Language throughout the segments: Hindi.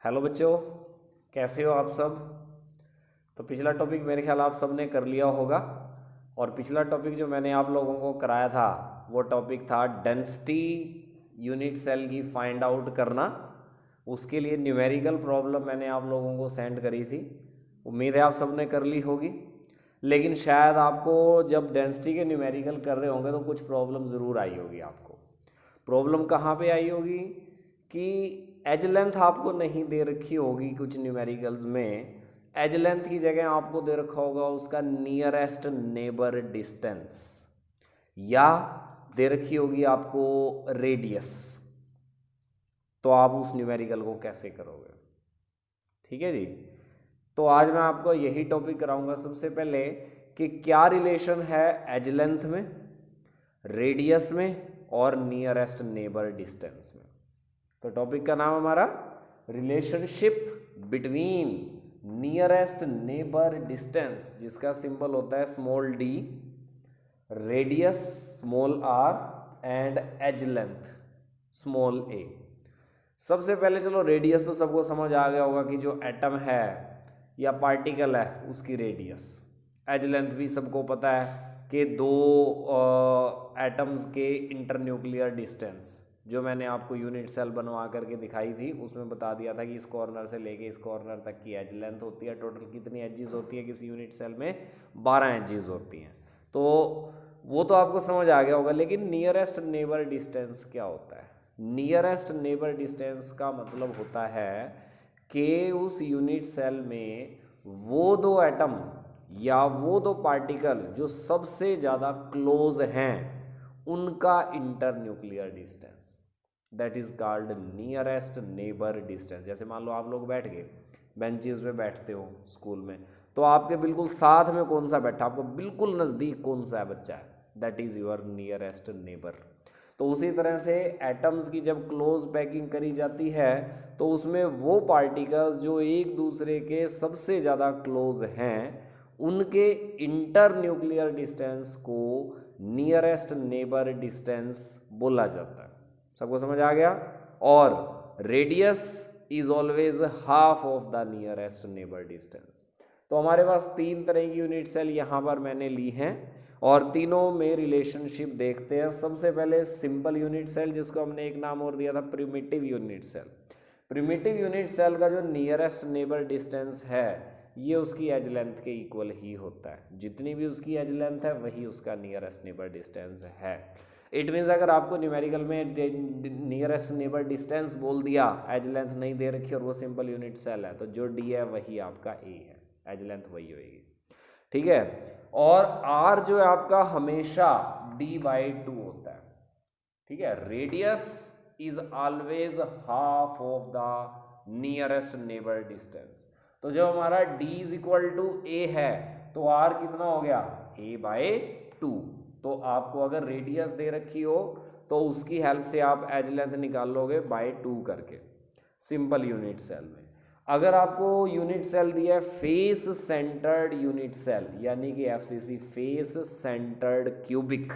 हेलो बच्चों, कैसे हो आप सब। तो पिछला टॉपिक मेरे ख्याल आप सब ने कर लिया होगा। और पिछला टॉपिक जो मैंने आप लोगों को कराया था वो टॉपिक था डेंसिटी यूनिट सेल की फाइंड आउट करना। उसके लिए न्यूमेरिकल प्रॉब्लम मैंने आप लोगों को सेंड करी थी। उम्मीद है आप सब ने कर ली होगी। लेकिन शायद आपको जब डेंसिटी के न्यूमेरिकल कर रहे होंगे तो कुछ प्रॉब्लम ज़रूर आई होगी आपको। प्रॉब्लम कहाँ पे आई होगी कि एज लेंथ आपको नहीं दे रखी होगी कुछ न्यूमेरिकल्स में। एज लेंथ की जगह आपको दे रखा होगा उसका नियरेस्ट नेबर डिस्टेंस, या दे रखी होगी आपको रेडियस। तो आप उस न्यूमेरिकल को कैसे करोगे। ठीक है जी। तो आज मैं आपको यही टॉपिक कराऊंगा सबसे पहले कि क्या रिलेशन है एज लेंथ में, रेडियस में और नियरेस्ट नेबर डिस्टेंस में। तो टॉपिक का नाम हमारा relationship between nearest neighbour distance, जिसका सिंबल होता है small d, radius small r and edge length small a. सबसे पहले चलो रेडियस तो सबको समझ आ गया होगा कि जो एटम है या पार्टिकल है उसकी रेडियस। एज लेंथ भी सबको पता है कि दो एटम्स के इंटरन्यूक्लियर डिस्टेंस, जो मैंने आपको यूनिट सेल बनवा करके दिखाई थी उसमें बता दिया था कि इस कॉर्नर से लेके इस कॉर्नर तक की एज लेंथ होती है। टोटल कितनी एजेस होती है किसी यूनिट सेल में, 12 एजेस होती हैं। तो वो तो आपको समझ आ गया होगा। लेकिन नियरेस्ट नेबर डिस्टेंस क्या होता है। नियरेस्ट नेबर डिस्टेंस का मतलब होता है कि उस यूनिट सेल में वो दो एटम या वो दो पार्टिकल जो सबसे ज़्यादा क्लोज हैं उनका internuclear distance, that is called nearest neighbour distance. जैसे मान लो आप लोग बैठ गए, बेंचेस पे बैठते हो स्कूल में, तो आपके बिल्कुल साथ में कौन सा बैठा, आपको बिल्कुल नज़दीक कौन सा बच्चा है, that is your nearest neighbour. तो उसी तरह से एटम्स की जब क्लोज पैकिंग करी जाती है तो उसमें वो पार्टिकल्स जो एक दूसरे के सबसे ज़्यादा क्लोज हैं उनके इंटर न्यूक्लियर डिस्टेंस को नियरेस्ट नेबर डिस्टेंस बोला जाता है। सबको समझ आ गया। और radius is always half of the nearest neighbour distance. तो हमारे पास तीन तरह की यूनिट सेल यहाँ पर मैंने ली हैं और तीनों में रिलेशनशिप देखते हैं। सबसे पहले सिंपल यूनिट सेल, जिसको हमने एक नाम और दिया था primitive unit cell. Primitive unit cell का जो नियरेस्ट नेबर डिस्टेंस है ये उसकी एज लेंथ के इक्वल ही होता है। जितनी भी उसकी एज लेंथ है वही उसका नियरेस्ट नेबर डिस्टेंस है। इट मीन्स अगर आपको न्यूमेरिकल में नियरेस्ट नेबर डिस्टेंस बोल दिया, एज लेंथ नहीं दे रखी और वो सिंपल यूनिट सेल है, तो जो डी है वही आपका ए है, एज लेंथ वही होगी। ठीक है। और आर जो है आपका हमेशा डी बाई टू होता है। ठीक है। Radius is always half of the nearest neighbour distance. तो जब हमारा d is equal to A है तो r कितना हो गया, a बाई टू। तो आपको अगर रेडियस दे रखी हो तो उसकी हेल्प से आप एज लेंथ निकाल लोगे बाई टू करके सिंपल यूनिट सेल में। अगर आपको यूनिट सेल दिया है फेस सेंटर्ड यूनिट सेल, यानी कि FCC, face centred cubic,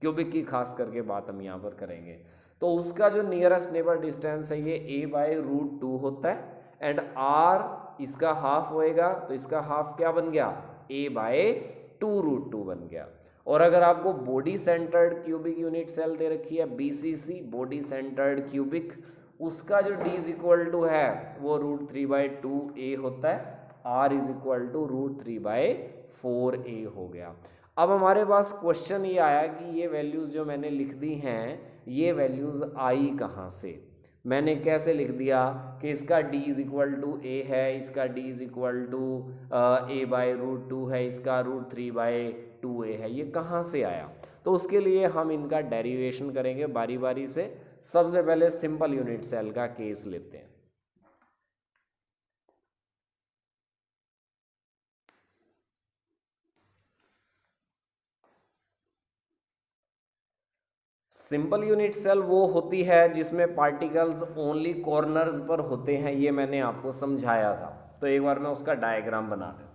cubic की खास करके बात हम यहाँ पर करेंगे, तो उसका जो नियरेस्ट नेबर डिस्टेंस है ये a बाई रूट टू होता है। एंड r इसका हाफ होएगा तो इसका हाफ क्या बन गया, a by two root two बन गया। और अगर आपको body centred cubic unit cell दे रखी है बीसीसी, बॉडी सेंटर्ड क्यूबिक, उसका जो d इज इक्वल टू है वो root three by two a होता है, r is equal to root three by four a हो गया। अब हमारे पास क्वेश्चन ये आया कि ये वैल्यूज़ जो मैंने लिख दी हैं ये वैल्यूज़ आई कहाँ से। मैंने कैसे लिख दिया कि इसका d is equal to A है, इसका d is equal to A by root two है, इसका root three by two A है, ये कहाँ से आया। तो उसके लिए हम इनका डेरिवेशन करेंगे बारी बारी से। सबसे पहले सिंपल यूनिट सेल का केस लेते हैं। सिंपल यूनिट सेल वो होती है जिसमें पार्टिकल्स ओनली कॉर्नर्स पर होते हैं, ये मैंने आपको समझाया था। तो एक बार मैं उसका डायग्राम बना देता हूँ।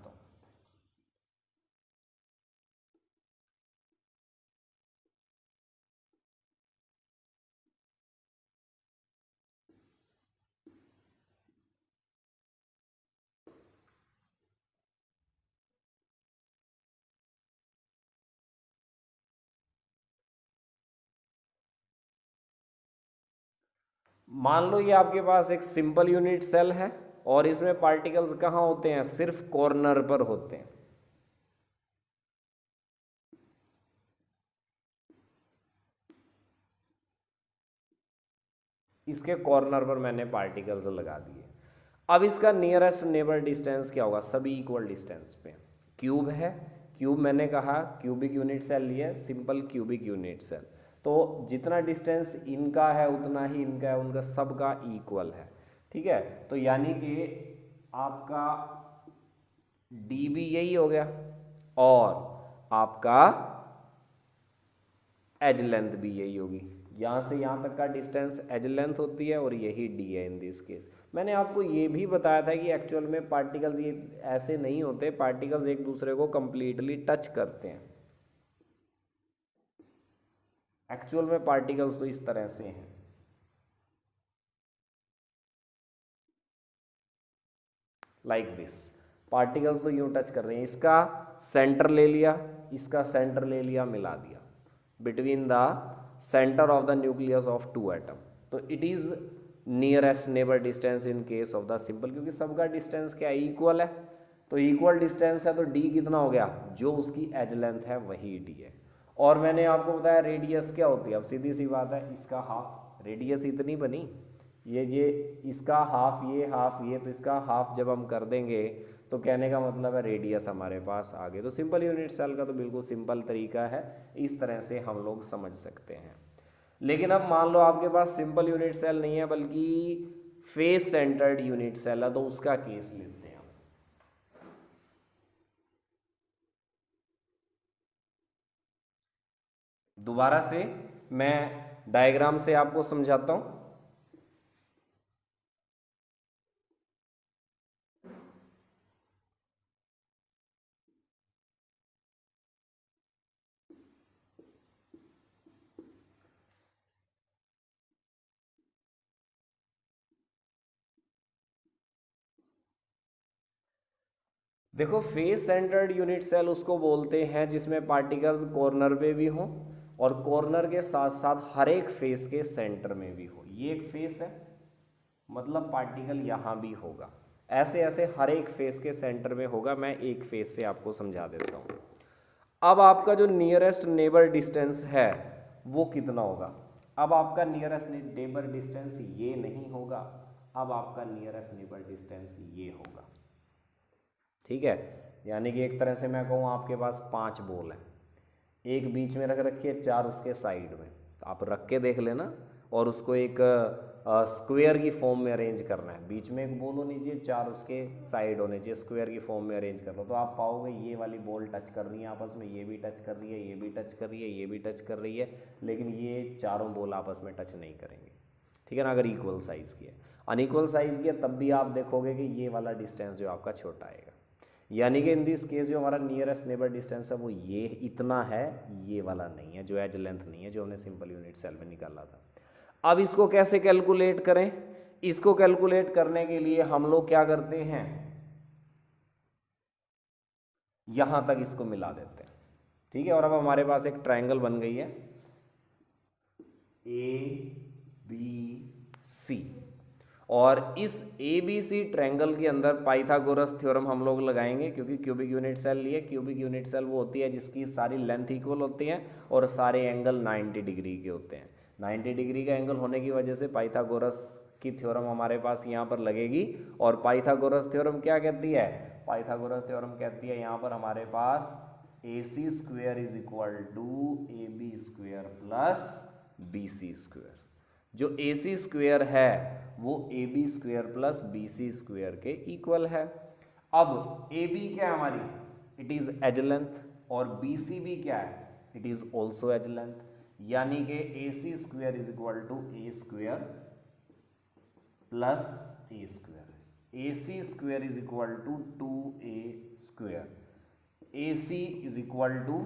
मान लो ये आपके पास एक सिंपल यूनिट सेल है और इसमें पार्टिकल्स कहाँ होते हैं, सिर्फ कॉर्नर पर होते हैं। इसके कॉर्नर पर मैंने पार्टिकल्स लगा दिए। अब इसका नियरेस्ट नेबर डिस्टेंस क्या होगा, सभी इक्वल डिस्टेंस पे। क्यूब है, क्यूब मैंने कहा क्यूबिक यूनिट सेल लिए, सिंपल क्यूबिक यूनिट सेल, तो जितना डिस्टेंस इनका है उतना ही इनका है, उनका सबका इक्वल है। ठीक है, तो यानी कि आपका डी भी यही हो गया और आपका एज लेंथ भी यही होगी। यहाँ से यहाँ तक का डिस्टेंस एज लेंथ होती है और यही डी है इन दिस केस। मैंने आपको ये भी बताया था कि एक्चुअल में पार्टिकल्स ये ऐसे नहीं होते, पार्टिकल्स एक दूसरे को कंप्लीटली टच करते हैं। एक्चुअल में पार्टिकल्स तो इस तरह से हैं, लाइक दिस। पार्टिकल्स तो यूं टच कर रहे हैं, इसका सेंटर ले लिया, इसका सेंटर ले लिया, मिला दिया between the centre of the nucleus of two atom, तो it is nearest neighbour distance in case of the simple, क्योंकि सबका डिस्टेंस क्या इक्वल है, तो इक्वल डिस्टेंस है तो डी कितना हो गया, जो उसकी एज लेंथ है वही डी है। और मैंने आपको बताया रेडियस क्या होती है, अब सीधी सी बात है, इसका हाफ, रेडियस इतनी बनी, ये इसका हाफ, ये हाफ, ये, तो इसका हाफ जब हम कर देंगे तो कहने का मतलब है रेडियस हमारे पास आ गए। तो सिंपल यूनिट सेल का तो बिल्कुल सिंपल तरीका है, इस तरह से हम लोग समझ सकते हैं। लेकिन अब मान लो आपके पास सिंपल यूनिट सेल नहीं है बल्कि फेस सेंटर्ड यूनिट सेल है, तो उसका केस लेते हैं। दोबारा से मैं डायग्राम से आपको समझाता हूं। देखो, फेस सेंटर्ड यूनिट सेल उसको बोलते हैं जिसमें पार्टिकल्स कॉर्नर पे भी हों और कॉर्नर के साथ साथ हर एक फेस के सेंटर में भी हो। ये एक फेस है, मतलब पार्टिकल यहाँ भी होगा, ऐसे ऐसे हर एक फेस के सेंटर में होगा। मैं एक फेस से आपको समझा देता हूँ। अब आपका जो नियरेस्ट नेबर डिस्टेंस है वो कितना होगा, अब आपका नियरेस्ट नेबर डिस्टेंस ये नहीं होगा, अब आपका नियरेस्ट नेबर डिस्टेंस ये होगा। ठीक है, यानी कि एक तरह से मैं कहूँ आपके पास 5 बॉल हैं, एक बीच में रख रखी है, 4 उसके साइड में, तो आप रख के देख लेना और उसको एक स्क्वायर की फॉर्म में अरेंज करना है। बीच में एक बॉल होनी चाहिए, 4 उसके साइड होने चाहिए, स्क्वायर की फॉर्म में अरेंज कर लो, तो आप पाओगे ये वाली बॉल टच कर रही है आपस में, ये भी टच कर रही है, ये भी टच कर रही है, ये भी टच कर रही है, लेकिन ये चारों बॉल आपस में टच नहीं करेंगे। ठीक है ना, अगर इक्वल साइज़ की है। अनइक्वल साइज़ की है तब भी आप देखोगे कि ये वाला डिस्टेंस जो आपका छोटा आएगा, यानी कि इन दिस केस जो हमारा नियरेस्ट नेबर डिस्टेंस है वो ये इतना है, ये वाला नहीं है, जो एज लेंथ नहीं है, जो हमने सिंपल यूनिट सेल में निकाला था। अब इसको कैसे कैलकुलेट करें, इसको कैलकुलेट करने के लिए हम लोग क्या करते हैं, यहां तक इसको मिला देते हैं। ठीक है, और अब हमारे पास एक ट्रायंगल बन गई है ए बी सी, और इस ए बी सी ट्रायंगल के अंदर पाइथागोरस थ्योरम हम लोग लगाएंगे, क्योंकि क्यूबिक यूनिट सेल लिए। क्यूबिक यूनिट सेल वो होती है जिसकी सारी लेंथ इक्वल होती है और सारे एंगल 90 डिग्री के होते हैं। 90 डिग्री का एंगल होने की वजह से पाइथागोरस की थ्योरम हमारे पास यहाँ पर लगेगी। और पाइथागोरस थ्योरम क्या कहती है, पाइथागोरस थ्योरम कहती है यहाँ पर हमारे पास A C square is equal to A B square plus B C square. जो ए सी स्क्वेयर है वो A B square plus B C square के इक्वल है। अब ए बी क्या है हमारी, इट इज एज लेंथ, और बी सी भी क्या है, it is also edge length, यानी कि A C square is equal to A square plus A square. A C square is equal to 2a square, A C is equal to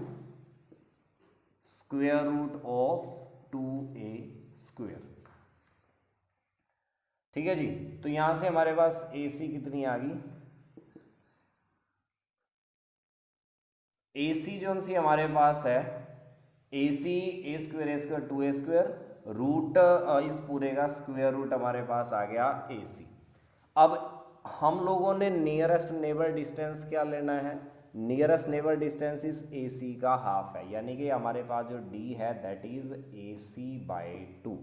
square root of 2a square. ठीक है जी, तो यहां से हमारे पास ए सी कितनी आ गई, ए सी जो सी हमारे पास है, ए सी ए स्क्वेयर 2a स्क्वेयर रूट इस पूरे का स्क्वायर रूट हमारे पास आ गया AC। अब हम लोगों ने नियरेस्ट नेबर डिस्टेंस क्या लेना है, नियरेस्ट नेबर डिस्टेंस इस AC का हाफ है, यानी कि हमारे पास जो D है दैट इज AC/2।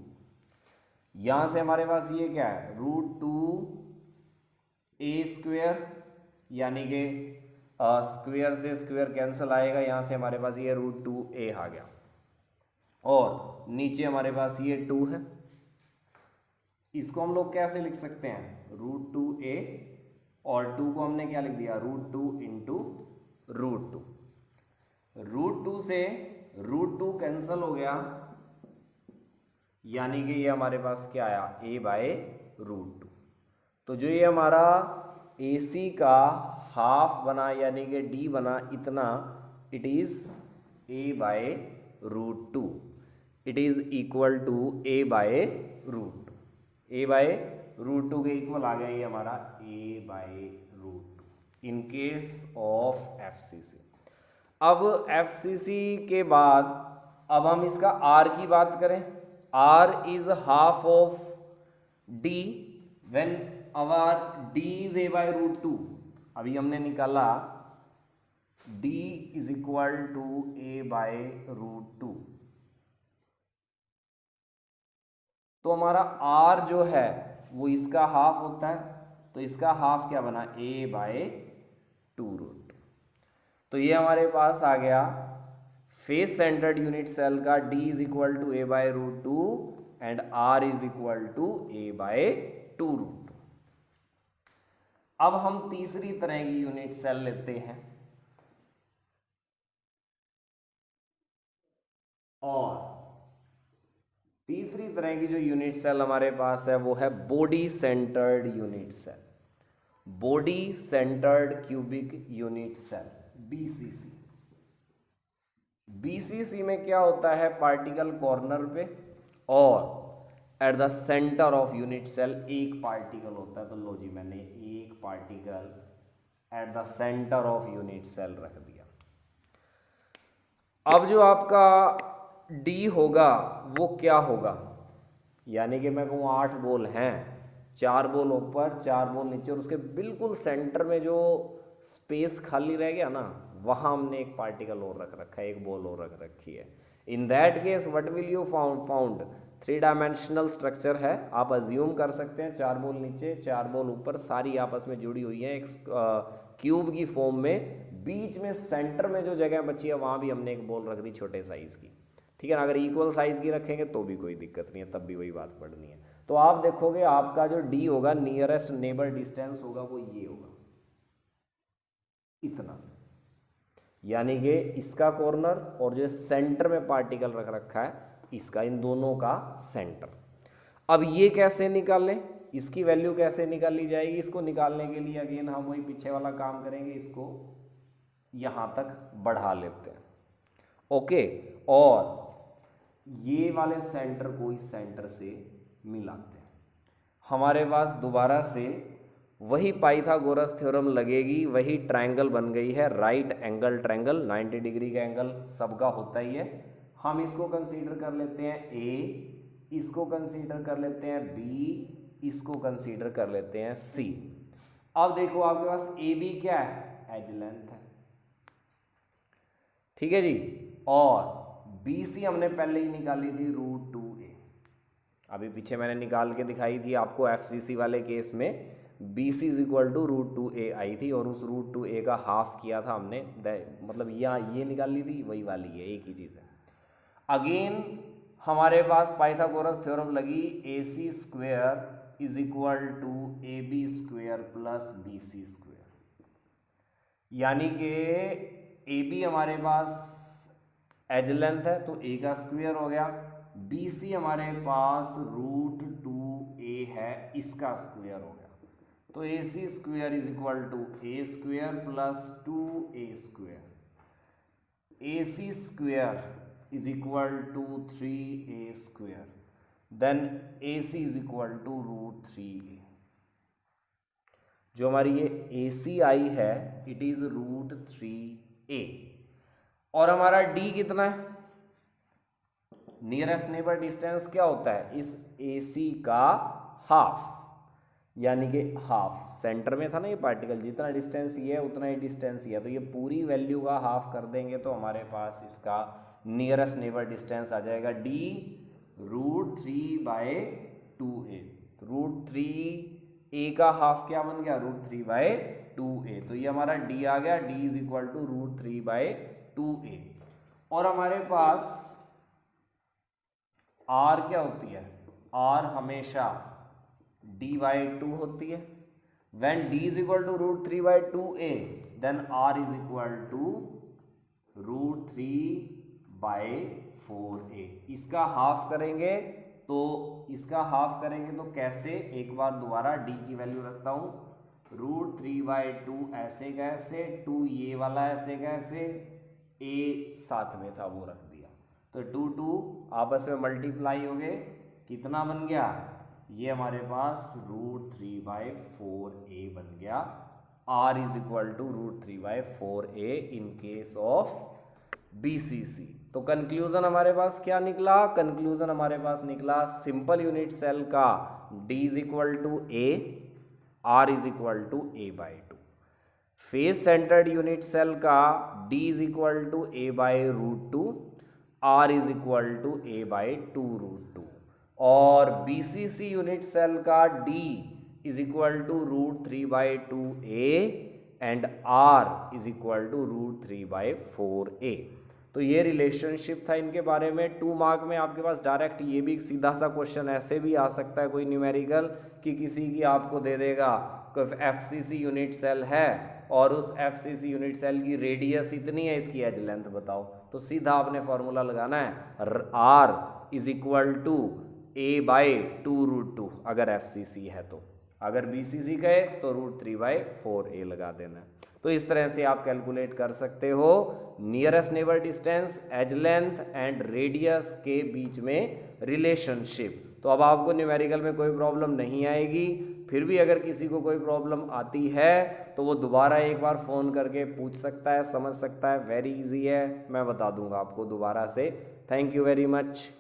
यहाँ से हमारे पास ये क्या है, √2A², यानी कि स्क्वायर से स्क्वायर कैंसिल आएगा, यहाँ से हमारे पास ये √2A आ गया, और नीचे हमारे पास ये 2 है। इसको हम लोग कैसे लिख सकते हैं, √2A, और 2 को हमने क्या लिख दिया, √2 इंटू √2। √2 से √2 कैंसिल हो गया, यानी कि ये हमारे पास क्या आया, A/√2। तो जो ये हमारा AC का हाफ बना, यानी कि D बना इतना, it is A/√2, it is equal to A/√2। A/√2 के इक्वल आ गया ये हमारा A/√2 in case of FCC। अब FCC के बाद अब हम इसका R की बात करें, R is half of D when our D is A/√2। अभी हमने निकाला D is equal to A/√2, तो हमारा R जो है वो इसका हाफ होता है, तो इसका हाफ क्या बना, A/√2। तो ये हमारे पास आ गया फेस सेंटर्ड यूनिट सेल का D is equal to A/√2 and R is equal to A/√2। अब हम तीसरी तरह की यूनिट सेल लेते हैं, और तीसरी तरह की जो यूनिट सेल हमारे पास है वो है body centred unit cell, body centred cubic unit cell, BCC। BCC में क्या होता है, पार्टिकल कॉर्नर पे और at the centre of unit cell एक पार्टिकल होता है। तो लो जी, मैंने एक particle at the centre of unit cell रख दिया। अब जो आपका D होगा वो क्या होगा, यानी कि मैं कहूँ 8 बॉल हैं, 4 बॉल ऊपर 4 बॉल नीचे, और उसके बिल्कुल सेंटर में जो स्पेस खाली रह गया ना, वहाँ हमने एक पार्टिकल और रख रखा है, एक बॉल और रख रखी है। In that case what will you found 3 dimensional structure है। आप अज्यूम कर सकते हैं 4 बॉल नीचे 4 बॉल ऊपर, सारी आपस में जुड़ी हुई है एक क्यूब की फॉर्म में। बीच में सेंटर में जो जगह बची है वहाँ भी हमने एक बॉल रख दी छोटे साइज़ की, ठीक है ना। अगर इक्वल साइज़ की रखेंगे तो भी कोई दिक्कत नहीं है, तब भी वही बात पढ़नी है। तो आप देखोगे आपका जो D होगा, नियरेस्ट नेबर डिस्टेंस होगा, वो ये होगा इतना, यानी कि इसका कॉर्नर और जो सेंटर में पार्टिकल रख रखा है इसका, इन दोनों का सेंटर। अब ये कैसे निकालें, इसकी वैल्यू कैसे निकाली जाएगी, इसको निकालने के लिए अगेन हम वही पीछे वाला काम करेंगे, इसको यहाँ तक बढ़ा लेते हैं, ओके, और ये वाले सेंटर को इस सेंटर से मिलाते हैं। हमारे पास दोबारा से वही पाइथागोरस थ्योरम लगेगी, वही ट्रायंगल बन गई है, राइट एंगल ट्रायंगल, 90 डिग्री का एंगल सबका होता ही है। हम इसको कंसीडर कर लेते हैं A, इसको कंसीडर कर लेते हैं B, इसको कंसीडर कर लेते हैं C। अब देखो आपके पास AB क्या है, एज लेंथ है, ठीक है जी, और BC हमने पहले ही निकाली थी √2A। अभी पीछे मैंने निकाल के दिखाई थी आपको FCC वाले केस में BC is equal to √2A आई थी, और उस √2A का हाफ किया था हमने, मतलब यहाँ ये निकाल ली थी, वही वाली है, एक ही चीज़ है। अगेन हमारे पास पाइथागोरस थ्योरम लगी, AC² is equal to AB² plus BC², यानी कि AB हमारे पास एज लेंथ है तो A का स्क्वायर हो गया, BC हमारे पास √2A है, इसका स्क्वायर हो गया, तो AC² is equal to A² plus 2A², AC² is equal to 3A², then AC is equal to √3A। जो हमारी ये AC आई है इट इज √3A, और हमारा D कितना है, नियरेस्ट नेबर डिस्टेंस क्या होता है, इस AC का हाफ, यानी कि हाफ, सेंटर में था ना ये पार्टिकल, जितना डिस्टेंस ये है उतना ही डिस्टेंस ये है, तो ये पूरी वैल्यू का हाफ कर देंगे तो हमारे पास इसका नियरेस्ट नेबर डिस्टेंस आ जाएगा D √3/2a। √3a का हाफ क्या बन गया, √3/2a, तो ये हमारा D आ गया, D is equal to √3/2a। और हमारे पास R क्या होती है, R हमेशा D/2 होती है। When D is equal to √3/2a, then R is equal to √3/4a। इसका हाफ करेंगे तो कैसे, एक बार दोबारा D की वैल्यू रखता हूं, √3/2 ऐसे कैसे, 2 ये वाला ऐसे कैसे, A साथ में था वो रख दिया, तो 2 आपस में मल्टीप्लाई हो गए, कितना बन गया, ये हमारे पास √3/4a बन गया। R is equal to √3/4a in case of BCC। तो कंक्लूजन हमारे पास क्या निकला, कंक्लूजन हमारे पास निकला सिंपल यूनिट सेल का D is equal to A, R is equal to A/2। Face centred unit cell का D is equal to A/√2, R is equal to A/2√2। और BCC यूनिट सेल का D is equal to √3/2a and R is equal to √3/4a। तो ये रिलेशनशिप था इनके बारे में। 2 मार्क में आपके पास डायरेक्ट ये भी सीधा सा क्वेश्चन ऐसे भी आ सकता है, कोई न्यूमेरिकल, कि किसी की आपको दे देगा कोई FCC यूनिट सेल है और उस FCC यूनिट सेल की रेडियस इतनी है, इसकी एज लेंथ बताओ, तो सीधा आपने फॉर्मूला लगाना है R is equal to A/2√2 अगर FCC है तो, अगर BCC गए तो √3/4a लगा देना है। तो इस तरह से आप कैलकुलेट कर सकते हो nearest neighbour distance, edge length and radius के बीच में रिलेशनशिप। तो अब आपको न्यूमेरिकल में कोई प्रॉब्लम नहीं आएगी। फिर भी अगर किसी को कोई प्रॉब्लम आती है तो वो दोबारा एक बार फ़ोन करके पूछ सकता है, समझ सकता है, वेरी इजी है, मैं बता दूंगा आपको दोबारा से। Thank you very much.